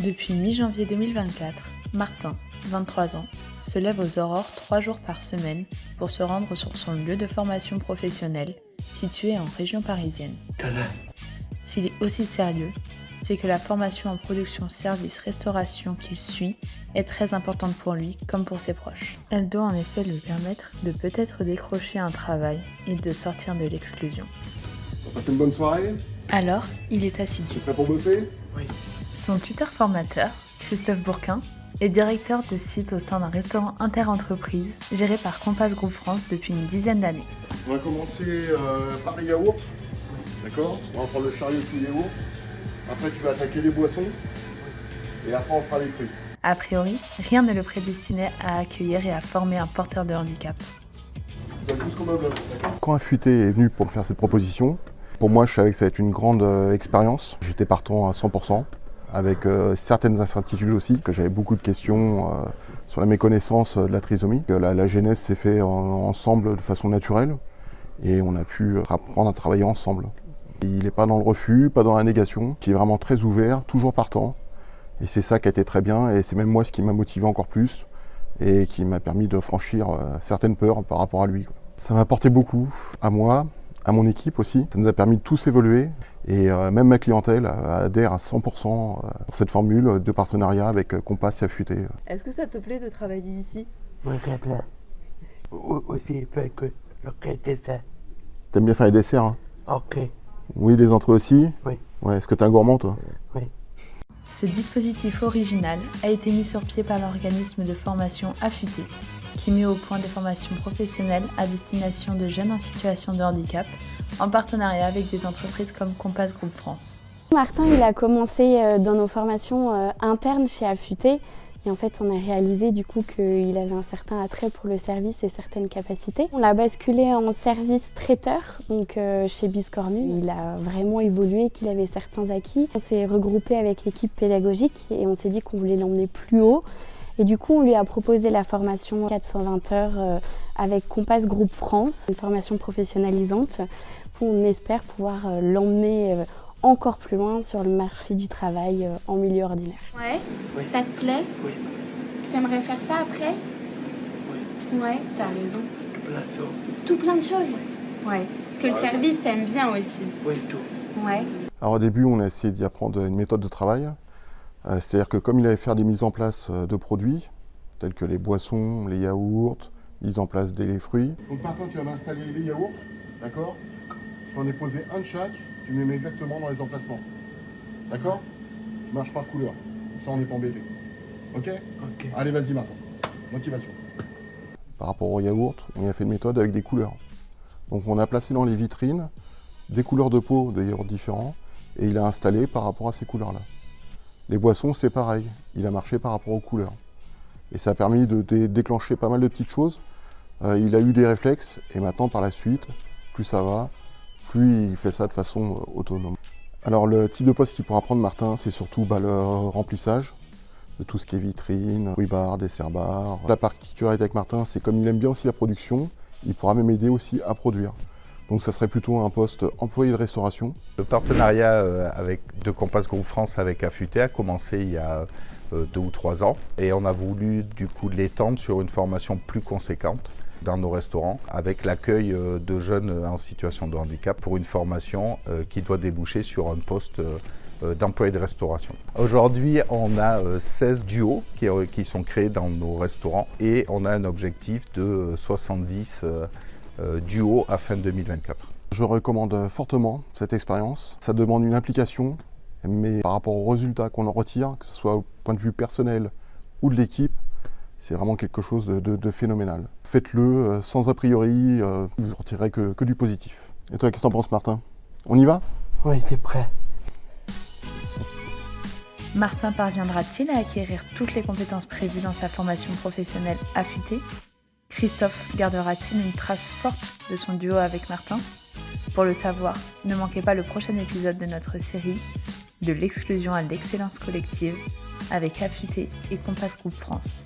Depuis mi-janvier 2024, Martin, 23 ans, se lève aux aurores 3 jours par semaine pour se rendre sur son lieu de formation professionnelle, situé en région parisienne. S'il est aussi sérieux, c'est que la formation en production service restauration qu'il suit est très importante pour lui comme pour ses proches. Elle doit en effet lui permettre de peut-être décrocher un travail et de sortir de l'exclusion. On va passer une bonne soirée? Alors, il est assidu. Prêt pour bosser? Oui. Son tuteur formateur, Christophe Bourquin, est directeur de site au sein d'un restaurant inter-entreprise géré par Compass Group France depuis une dizaine d'années. On va commencer par les yaourts. D'accord? On va prendre le chariot de yaourt. Après, tu vas attaquer les boissons. Et après, on fera les fruits. A priori, rien ne le prédestinait à accueillir et à former un porteur de handicap. Tu vas jusqu'au meuble, d'accord? Quand Affûté est venu pour me faire cette proposition, pour moi, je savais que ça allait être une grande expérience. J'étais partant à 100%, avec certaines incertitudes aussi, que j'avais beaucoup de questions sur la méconnaissance de la trisomie. La genèse s'est faite ensemble de façon naturelle et on a pu apprendre à travailler ensemble. Il n'est pas dans le refus, pas dans la négation, il est vraiment très ouvert, toujours partant. Et c'est ça qui a été très bien et c'est même moi ce qui m'a motivé encore plus et qui m'a permis de franchir certaines peurs par rapport à lui. Ça m'a apporté beaucoup à moi, à mon équipe aussi. Ça nous a permis de tous évoluer et même ma clientèle adhère à 100% à cette formule de partenariat avec Compass et Affûté. Est-ce que ça te plaît de travailler ici? Oui, très bien. Aussi, fait que le qualité ça. T'aimes bien faire les desserts, hein? Ok. Oui, les entrées aussi? Oui. Ouais, est-ce que t'es un gourmand, toi? Oui. Ce dispositif original a été mis sur pied par l'organisme de formation Affûté, qui met au point des formations professionnelles à destination de jeunes en situation de handicap, en partenariat avec des entreprises comme Compass Group France. Martin, il a commencé dans nos formations internes chez Affûté. Et en fait, on a réalisé du coup qu'il avait un certain attrait pour le service et certaines capacités. On l'a basculé en service traiteur, donc chez Biscornu. Il a vraiment évolué, qu'il avait certains acquis. On s'est regroupé avec l'équipe pédagogique et on s'est dit qu'on voulait l'emmener plus haut. Et du coup, on lui a proposé la formation 420 heures avec Compass Group France, une formation professionnalisante. On espère pouvoir l'emmener encore plus loin sur le marché du travail en milieu ordinaire. Ouais, Oui. ça te plaît? Oui. T'aimerais faire ça après? Oui. Ouais, t'as raison. Tout plein de choses. Tout plein de choses? Ouais. Parce que le service, t'aimes bien aussi. Oui, tout. Ouais. Alors au début, on a essayé d'y apprendre une méthode de travail. C'est-à-dire que comme il allait faire des mises en place de produits, tels que les boissons, les yaourts, mise en place des fruits. Donc Martin, tu vas m'installer les yaourts, d'accord? J'en ai posé un de chaque, tu me les mets exactement dans les emplacements. D'accord? Tu marches par couleur, ça on n'est pas embêté. Ok? Ok. Allez, vas-y Martin, motivation. Par rapport au yaourt, on a fait une méthode avec des couleurs. Donc on a placé dans les vitrines des couleurs de peau de yaourts différents et il a installé par rapport à ces couleurs-là. Les boissons, c'est pareil, il a marché par rapport aux couleurs. Et ça a permis de déclencher pas mal de petites choses. Il a eu des réflexes et maintenant par la suite, plus ça va, plus il fait ça de façon autonome. Alors le type de poste qu'il pourra prendre Martin, c'est surtout le remplissage de tout ce qui est vitrine, fruits bar, dessert bar. La particularité avec Martin, c'est comme il aime bien aussi la production, il pourra même aider aussi à produire. Donc ça serait plutôt un poste employé de restauration. Le partenariat de Compass Group France avec Affûté a commencé il y a 2 ou 3 ans et on a voulu du coup l'étendre sur une formation plus conséquente dans nos restaurants avec l'accueil de jeunes en situation de handicap pour une formation qui doit déboucher sur un poste d'employé de restauration. Aujourd'hui, on a 16 duos qui sont créés dans nos restaurants et on a un objectif de 70 duos à fin 2024. Je recommande fortement cette expérience. Ça demande une implication, mais par rapport aux résultats qu'on en retire, que ce soit au point de vue personnel ou de l'équipe, c'est vraiment quelque chose de phénoménal. Faites-le sans a priori, vous ne retirerez que du positif. Et toi, qu'est-ce que t'en penses, Martin? On y va? Oui, c'est prêt. Martin parviendra-t-il à acquérir toutes les compétences prévues dans sa formation professionnelle Affûté? Christophe gardera-t-il une trace forte de son duo avec Martin? Pour le savoir, ne manquez pas le prochain épisode de notre série « De l'exclusion à l'excellence collective » avec Affûté et Compass Group France.